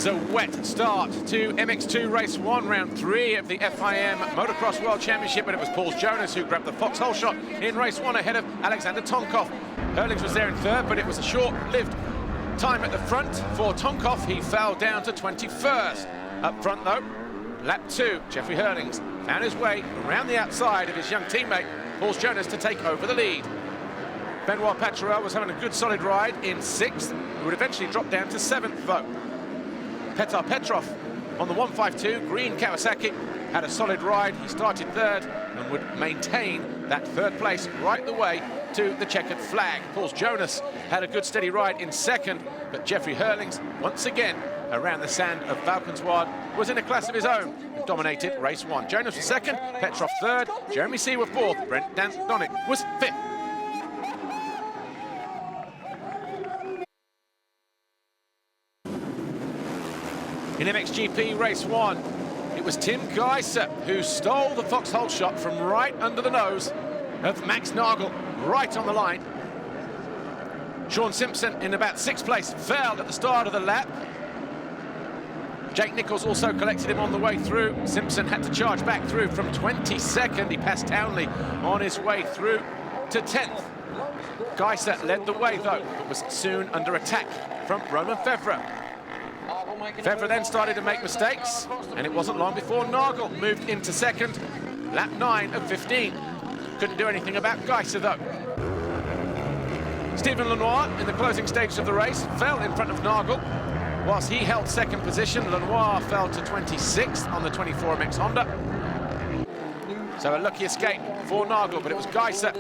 was a wet start to MX2 Race 1, round 3 of the FIM Motocross World Championship, but it was Paul Jonas who grabbed the foxhole shot in race 1 ahead of Alexander Tonkov. Hurlings was there in third, but it was a short-lived time at the front for Tonkov. He fell down to 21st. Up front, though, lap 2, Jeffrey Hurlings found his way around the outside of his young teammate, Paul Jonas, to take over the lead. Benoit Patriarel was having a good solid ride in 6th, who would eventually drop down to 7th, though. Petar Petrov on the 152 green Kawasaki had a solid ride. He started 3rd and would maintain that 3rd place right the way to the checkered flag. Paul Jonas had a good steady ride in 2nd, but Jeffrey Hurlings, once again around the sand of Valkenswaard, was in a class of his own and dominated race 1. Jonas was 2nd, Petrov 3rd, Jeremy Seawer 4th, Brent Donick was 5th. In MXGP Race 1, it was Tim Geiser who stole the foxhole shot from right under the nose of Max Nagel, right on the line. Sean Simpson in about 6th place fell at the start of the lap. Jake Nichols also collected him on the way through. Simpson had to charge back through from 22nd. He passed Townley on his way through to 10th. Geiser led the way, though, but was soon under attack from Roman Fevre. Fevre then started to make mistakes, and it wasn't long before Nagel moved into 2nd, lap 9 of 15. Couldn't do anything about Geiser, though. Stephen Lenoir, in the closing stages of the race, fell in front of Nagel. Whilst he held 2nd position, Lenoir fell to 26th on the 24MX Honda. So a lucky escape for Nagel, but it was Geiser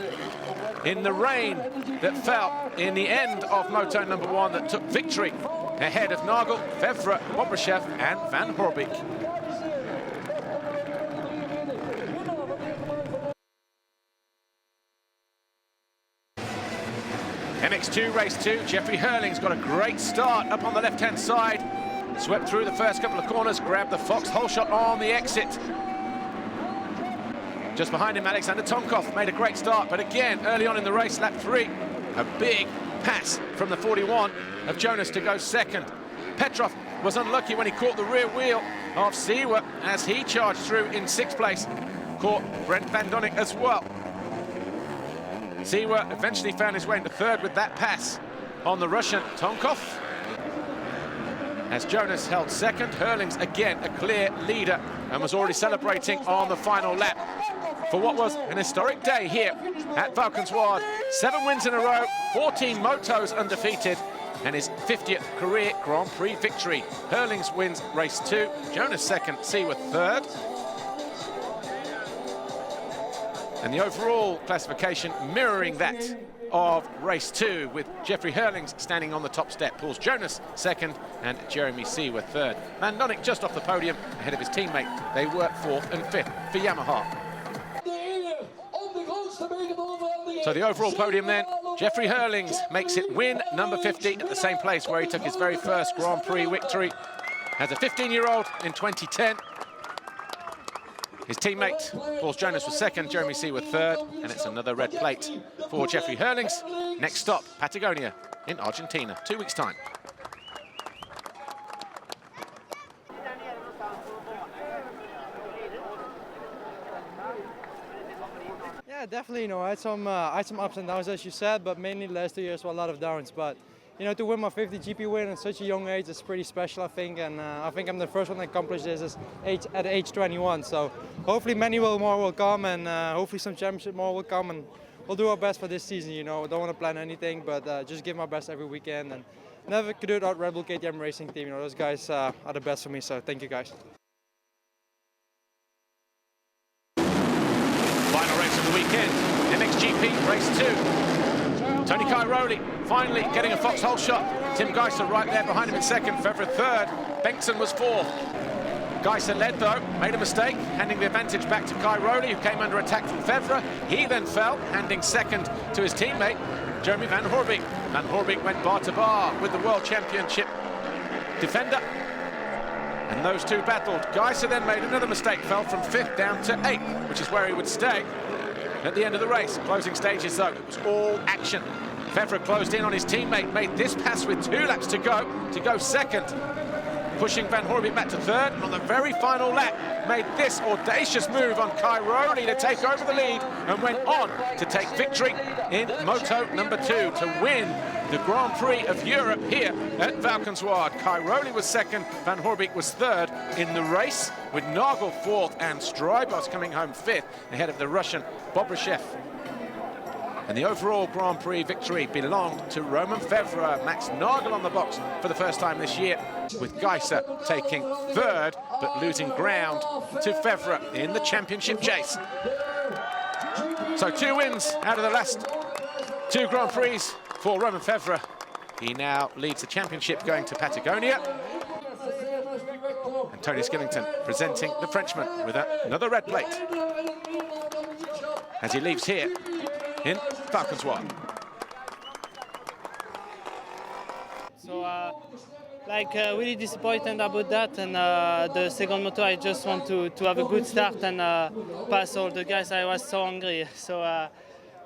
in the rain that fell in the end of moto number 1 that took victory ahead of Nagel, Fevre, Bobryshev and Van Horbeek. MX2 Race 2, Jeffrey Hurlings got a great start up on the left-hand side. Swept through the first couple of corners, grabbed the foxhole shot on the exit. Just behind him, Alexander Tonkov made a great start, but again, early on in the race, lap 3, a big pass from the 41 of Jonas to go 2nd. Petrov was unlucky when he caught the rear wheel of Seawer as he charged through in 6th place. Caught Brent Van Donick as well. Seawer eventually found his way into 3rd with that pass on the Russian Tonkov. As Jonas held 2nd, Hurlings again a clear leader and was already celebrating on the final lap for what was an historic day here at Valkenswaard. 7 wins in a row, 14 motos undefeated, and his 50th career Grand Prix victory. Hurlings wins race 2, Jonas 2nd, Seawer 3rd. And the overall classification mirroring that of race 2, with Jeffrey Hurlings standing on the top step, Paul Jonas 2nd and Jeremy Seawer 3rd. Van Donick just off the podium ahead of his teammate. They were 4th and 5th for Yamaha. So the overall podium then, Jeffrey Hurlings makes it win number 50 at the same place where he took his very first Grand Prix victory as a 15-year-old in 2010. His teammate, Paul Jonas, was 2nd, Jeremy Seawer 3rd, and it's another red plate for Jeffrey Hurlings. Next stop, Patagonia in Argentina, 2 weeks' time. Yeah, definitely. I had some ups and downs, as you said, but mainly the last 2 years were a lot of downs. But to win my 50 GP win at such a young age is pretty special, I think. And I think I'm the first one to accomplish this at age 21. So hopefully many more will come, and hopefully some championship more will come. And we'll do our best for this season. I don't want to plan anything, but just give my best every weekend. And never could do it without Red Bull KTM Racing Team. Those guys are the best for me. So thank you, guys. Final race of the weekend, MXGP Race 2. Tony Cairoli finally getting a foxhole shot. Tim Geiser right there behind him in 2nd, Fevre 3rd. Bengtson was 4th. Geiser led, though, made a mistake, handing the advantage back to Cairoli, who came under attack from Fevre. He then fell, handing 2nd to his teammate, Jeremy Van Horbeek. Van Horbeek went bar to bar with the World Championship defender, and those two battled. Geiser then made another mistake, fell from 5th down to 8th, which is where he would stay at the end of the race. Closing stages, though, it was all action. Fevre closed in on his teammate, made this pass with 2 laps to go 2nd. pushing Van Hoorbeek back to third, and on the very final lap made this audacious move on Cairoli to take over the lead and went on to take victory in Moto number 2 to win the Grand Prix of Europe here at Valkenswaard. Cairoli was second, Van Hoorbeek was third in the race, with Nagel fourth and Strybos coming home fifth ahead of the Russian Bobryshev. And the overall Grand Prix victory belonged to Roman Fevre. Max Nagel on the box for the first time this year, with Geiser taking third, but losing ground to Fevre in the championship chase. So 2 wins out of the last 2 Grand Prix for Roman Fevre. He now leads the championship going to Patagonia. And Tony Skillington presenting the Frenchman with another red plate as he leaves here in Valkenswaard. So, really disappointed about that, and the second moto, I just want to have a good start and pass all the guys. I was so hungry. So,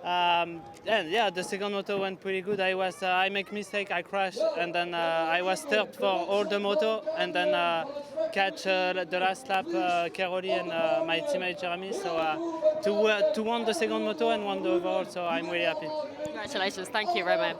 and yeah, the second moto went pretty good. I make mistake, I crash, and then I was third for all the moto, and then catch the last lap Cairoli and my teammate Jeremy. So to win the second moto and won the overall, so I'm really happy. Congratulations, thank you, Roman.